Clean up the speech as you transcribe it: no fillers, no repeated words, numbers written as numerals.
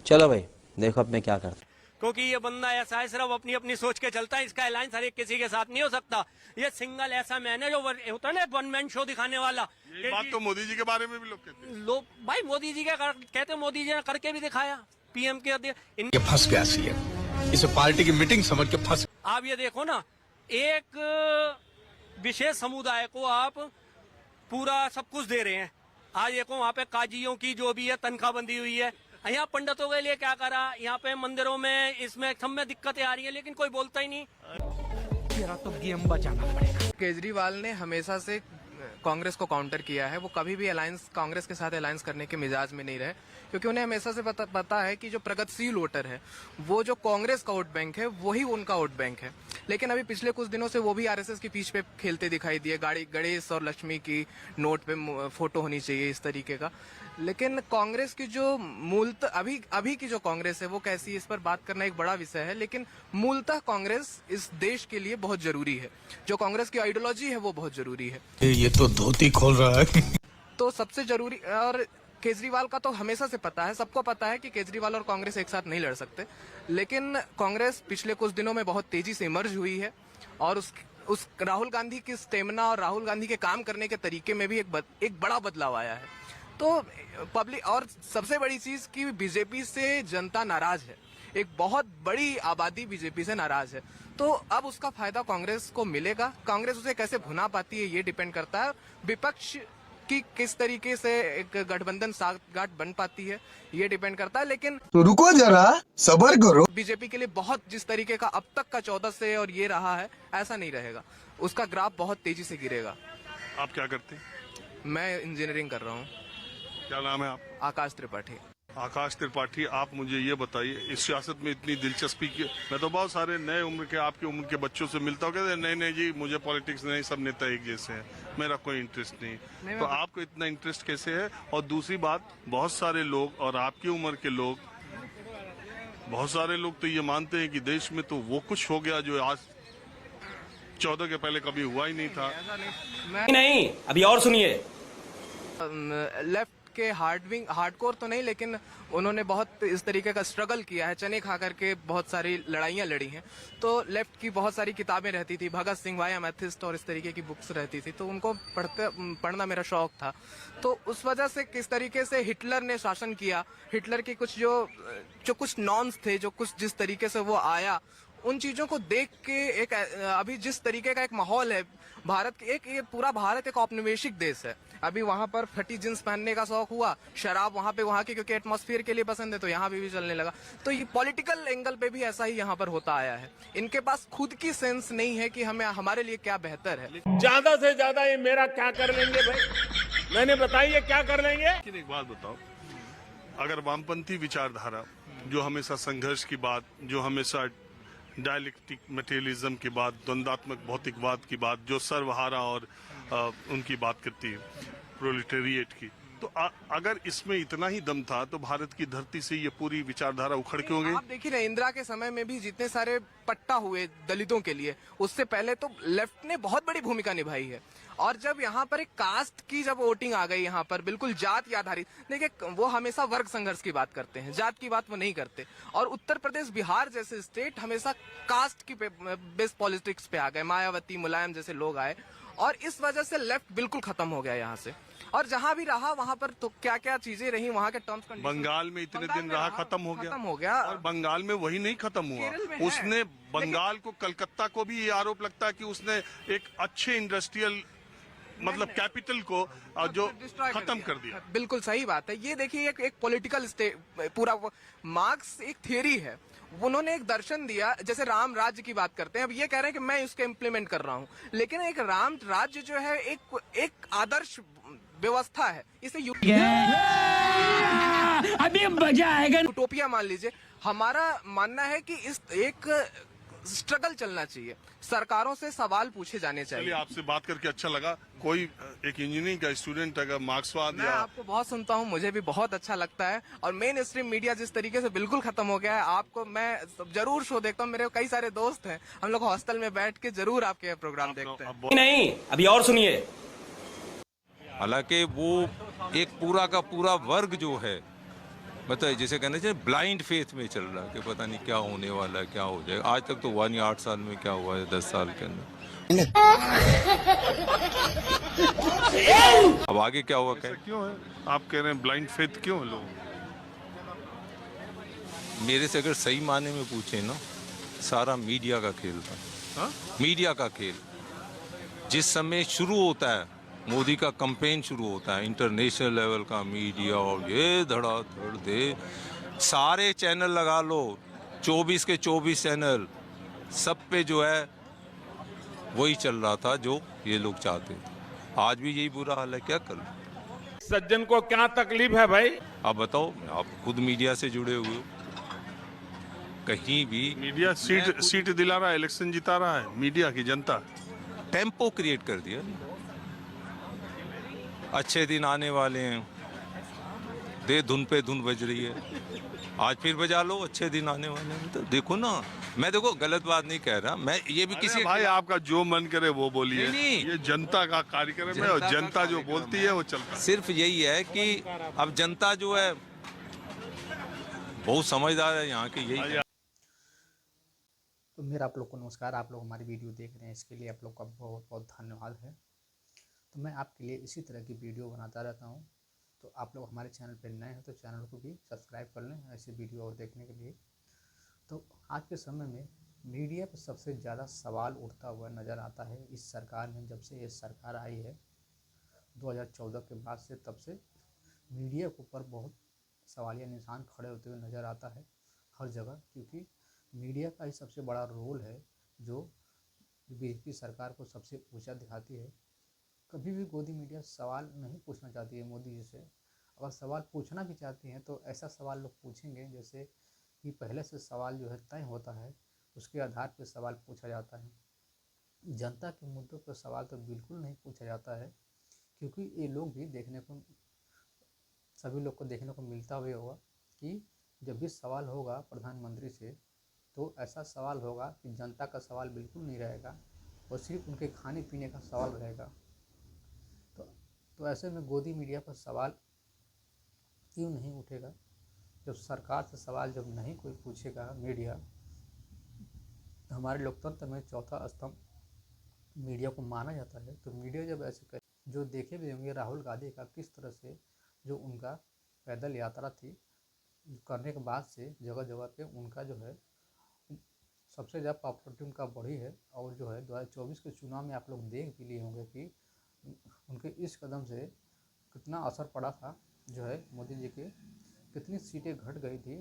चलो भाई देखो अब मैं क्या करता। क्योंकि ये बंदा ऐसा है, सिर्फ अपनी अपनी सोच के चलता है। इसका अलायंस हर एक किसी के साथ नहीं हो सकता। ये सिंगल ऐसा मैन है जो होता है ना, वन मैन शो दिखाने वाला। ये बात तो मोदी जी के बारे में भी लोग कहते हैं। लोग भाई मोदी जी का कहते हैं, मोदी जी ने करके भी दिखाया। पीएम के ये फंस गया सीएम, इसे पार्टी की मीटिंग समझ के फंस। आप ये देखो ना, एक विशेष समुदाय को आप पूरा सब कुछ दे रहे हैं। आज देखो वहाँ पे काजियों की जो भी है तनख्वाह बंदी हुई है। यहाँ पंडितों के लिए क्या करा, यहाँ पे मंदिरों में इसमें सब में दिक्कतें आ रही है, लेकिन कोई बोलता ही नहीं। तेरा तो गेम बचाना पड़ेगा। केजरीवाल ने हमेशा से कांग्रेस को काउंटर किया है। वो कभी भी अलायंस कांग्रेस के साथ अलायंस करने के मिजाज में नहीं रहे, क्योंकि उन्हें हमेशा से पता है कि जो प्रगतिशील वोटर है, वो जो कांग्रेस का वोट बैंक है, वही उनका वोट बैंक है। लेकिन अभी पिछले कुछ दिनों से वो भी आरएसएस की पीछ पे खेलते दिखाई दिए। गणेश और लक्ष्मी की नोट पे फोटो होनी चाहिए, इस तरीके का। लेकिन कांग्रेस की जो मूलतः अभी की जो कांग्रेस है वो कैसी है, इस पर बात करना एक बड़ा विषय है। लेकिन मूलतः कांग्रेस इस देश के लिए बहुत जरूरी है। जो कांग्रेस की आइडियोलॉजी है वो बहुत जरूरी है। ये तो धोती खोल रहा है। तो सबसे जरूरी, और केजरीवाल का तो हमेशा से पता है, सबको पता है कि केजरीवाल और कांग्रेस एक साथ नहीं लड़ सकते। लेकिन कांग्रेस पिछले कुछ दिनों में बहुत तेजी से इमर्ज हुई है, और उस राहुल गांधी की स्टेमिना और राहुल गांधी के काम करने के तरीके में भी एक बड़ा बदलाव आया है। तो पब्लिक, और सबसे बड़ी चीज कि बीजेपी से जनता नाराज है। एक बहुत बड़ी आबादी बीजेपी से नाराज है। तो अब उसका फायदा कांग्रेस को मिलेगा। कांग्रेस उसे कैसे भुना पाती है ये डिपेंड करता है। विपक्ष की किस तरीके से एक गठबंधन साठगांठ बन पाती है ये डिपेंड करता है। लेकिन तो रुको जरा, सब्र करो। बीजेपी के लिए बहुत जिस तरीके का अब तक का 14 से और ये रहा है, ऐसा नहीं रहेगा। उसका ग्राफ बहुत तेजी से गिरेगा। आप क्या करते हैं? मैं इंजीनियरिंग कर रहा हूँ। क्या नाम है आप? आकाश त्रिपाठी। आकाश त्रिपाठी, आप मुझे ये बताइए, इस सियासत में इतनी दिलचस्पी की, मैं तो बहुत सारे नए उम्र के आपकी उम्र के बच्चों से मिलता हूँ, कहते हैं नहीं नहीं जी मुझे पॉलिटिक्स नहीं, सब नेता एक जैसे हैं, मेरा कोई इंटरेस्ट नहीं। तो आपको इतना इंटरेस्ट कैसे है? और दूसरी बात, बहुत सारे लोग और आपकी उम्र के लोग, बहुत सारे लोग तो ये मानते हैं कि देश में तो वो कुछ हो गया जो आज 14 के पहले कभी हुआ ही नहीं था। नहीं, अभी और सुनिए। लेफ्ट के हार्डकोर तो नहीं, लेकिन उन्होंने बहुत इस तरीके का स्ट्रगल किया है। चने खा करके बहुत सारी लड़ाइयाँ लड़ी हैं। तो लेफ्ट की बहुत सारी किताबें रहती थी, भगत सिंह भाई एमेथिस्ट और इस तरीके की बुक्स रहती थी, तो उनको पढ़ना मेरा शौक था। तो उस वजह से किस तरीके से हिटलर ने शासन किया, हिटलर के कुछ जो कुछ नॉर्म्स थे, जो कुछ जिस तरीके से वो आया, उन चीजों को देख के एक अभी जिस तरीके का एक माहौल है भारत के, ये पूरा भारत एक औपनिवेशिक देश है। अभी वहां पर फटी जींस पहनने का शौक हुआ, शराब वहां की क्योंकि एटमॉस्फेयर के लिए पसंद है, तो यहाँ भी चलने लगा। तो ये पॉलिटिकल एंगल पे भी ऐसा ही यहाँ पर होता आया है। इनके पास खुद की सेंस नहीं है कि हमारे लिए क्या बेहतर है। ज्यादा से ज्यादा ये मेरा क्या कर लेंगे भाई, मैंने बताइए क्या कर लेंगे। लेकिन एक बात बताओ, अगर वामपंथी विचारधारा जो हमेशा संघर्ष की बात, जो हमेशा डायलेक्टिक मटेरियलिज्म की बात, द्वंद्वात्मक भौतिकवाद की बात, जो सर्वहारा और उनकी बात करती है प्रोलेटेरिएट की, तो अगर इसमें इतना ही दम था तो भारत की धरती से ये पूरी विचारधारा उखड़ क्यों गई? आप देखिए ना, इंदिरा के समय में भी जितने सारे पट्टा हुए दलितों के लिए, उससे पहले तो लेफ्ट ने बहुत बड़ी भूमिका निभाई है। और जब यहाँ पर एक कास्ट की जब वोटिंग आ गई, यहाँ पर बिल्कुल जात आधारित, देखिए वो हमेशा वर्ग संघर्ष की बात करते हैं, जात की बात वो नहीं करते। और उत्तर प्रदेश, बिहार जैसे स्टेट हमेशा कास्ट की बेस पॉलिटिक्स पे आ गए। मायावती, मुलायम जैसे लोग आए, और इस वजह से लेफ्ट बिल्कुल खत्म हो गया यहाँ से। और जहां भी रहा वहां पर तो क्या क्या चीजें रही, वहां के टर्म्स कंडीशन। बंगाल में इतने दिन रहा, खत्म हो गया। और बंगाल में वही नहीं खत्म हुआ, उसने बंगाल को, कलकत्ता को भी ये आरोप लगता है कि उसने एक अच्छे इंडस्ट्रियल मतलब कैपिटल को जो खत्म कर दिया। बिल्कुल सही बात है। ये देखिए एक पॉलिटिकल पूरा मार्क्स एक थियरी है, उन्होंने एक दर्शन दिया। जैसे राम राज्य की बात करते हैं, अब ये कह रहे हैं कि मैं इसको इम्प्लीमेंट कर रहा हूँ, लेकिन एक राम राज्य जो है एक आदर्श व्यवस्था है। इसे अभी मजा आएगा। यूटोपिया मान लीजिए। हमारा मानना है कि इस एक स्ट्रगल चलना चाहिए, सरकारों से सवाल पूछे जाने चाहिए। आपसे बात करके अच्छा लगा। कोई एक इंजीनियरिंग का स्टूडेंट अगर मार्क्सवाद, मैं आपको बहुत सुनता हूँ, मुझे भी बहुत अच्छा लगता है। और मेन स्ट्रीम मीडिया जिस तरीके से बिल्कुल खत्म हो गया है, आपको मैं जरूर शो देखता हूँ। मेरे कई सारे दोस्त हैं, हम लोग हॉस्टल में बैठ के जरूर आपके प्रोग्राम देखते हैं। नहीं, अभी और सुनिए। हालांकि वो एक पूरा का पूरा वर्ग जो है बताइए, जैसे कहना चाहिए ब्लाइंड फेथ में चल रहा है कि पता नहीं क्या होने वाला है, क्या हो जाएगा। आज तक तो हुआ नहीं, 8 साल में क्या हुआ है 10 साल के अंदर। अब आगे क्या हुआ, क्या क्यों है आप कह रहे हैं ब्लाइंड फेथ क्यों है लोग? मेरे से अगर सही माने में पूछे ना, सारा मीडिया का खेल था। हाँ? मीडिया का खेल जिस समय शुरू होता है, मोदी का कैंपेन शुरू होता है, इंटरनेशनल लेवल का मीडिया और ये धड़ाधड़ दे, सारे चैनल लगा लो, 24 के 24 चैनल, सब पे जो है वही चल रहा था जो ये लोग चाहते थे। आज भी यही बुरा हाल है, क्या कर। सज्जन को क्या तकलीफ है भाई? आप बताओ, आप खुद मीडिया से जुड़े हुए हो, कहीं भी मीडिया सीट दिला रहा है, इलेक्शन जिता रहा है, मीडिया की जनता। टेम्पो क्रिएट कर दिया। अच्छे दिन आने वाले हैं, दे धुन पे धुन बज रही है, आज फिर बजा लो, अच्छे दिन आने वाले हैं। तो देखो ना, मैं देखो गलत बात नहीं कह रहा, मैं ये भी किसी भाई आपका जो मन करे वो बोलिए, नहीं। ये जनता का कार्यक्रम है और जनता जो बोलती है वो चलता है। सिर्फ यही है कि अब जनता जो है बहुत समझदार है यहाँ की, यही। तो मेरा आप लोग को नमस्कार। आप लोग हमारी वीडियो देख रहे हैं, इसके लिए आप लोग का बहुत बहुत धन्यवाद है। तो मैं आपके लिए इसी तरह की वीडियो बनाता रहता हूँ। तो आप लोग हमारे चैनल पर नए हैं तो चैनल को भी सब्सक्राइब कर लें ऐसे वीडियो और देखने के लिए। तो आज के समय में मीडिया पर सबसे ज़्यादा सवाल उठता हुआ नज़र आता है इस सरकार में। जब से ये सरकार आई है 2014 के बाद से, तब से मीडिया के ऊपर बहुत सवालिया निशान खड़े होते हुए नज़र आता है हर जगह, क्योंकि मीडिया का ही सबसे बड़ा रोल है जो बीजेपी सरकार को सबसे ऊंचा दिखाती है। कभी भी गोदी मीडिया सवाल नहीं पूछना चाहती है मोदी जी से। अगर सवाल पूछना भी चाहती हैं तो ऐसा सवाल लोग पूछेंगे जैसे कि पहले से सवाल जो है तय होता है, उसके आधार पर सवाल पूछा जाता है। जनता के मुद्दों पर सवाल तो बिल्कुल नहीं पूछा जाता है, क्योंकि ये लोग भी देखने को, सभी लोग को देखने को मिलता हुआ होगा कि जब भी सवाल होगा प्रधानमंत्री से तो ऐसा सवाल होगा कि जनता का सवाल बिल्कुल नहीं रहेगा और सिर्फ उनके खाने पीने का सवाल रहेगा। तो ऐसे में गोदी मीडिया पर सवाल क्यों नहीं उठेगा? जब सरकार से सवाल जब नहीं कोई पूछेगा मीडिया, हमारे लोकतंत्र में चौथा स्तंभ मीडिया को माना जाता है। तो मीडिया जब ऐसे करे, जो देखे भी होंगे राहुल गांधी का किस तरह से जो उनका पैदल यात्रा थी करने के बाद से जगह जगह पे उनका जो है सबसे ज़्यादा पॉपुलरिटी उनका बढ़ी है। और जो है 2024 के चुनाव में आप लोग देख भी लिए होंगे कि उनके इस कदम से कितना असर पड़ा था, जो है मोदी जी के कितनी सीटें घट गई थी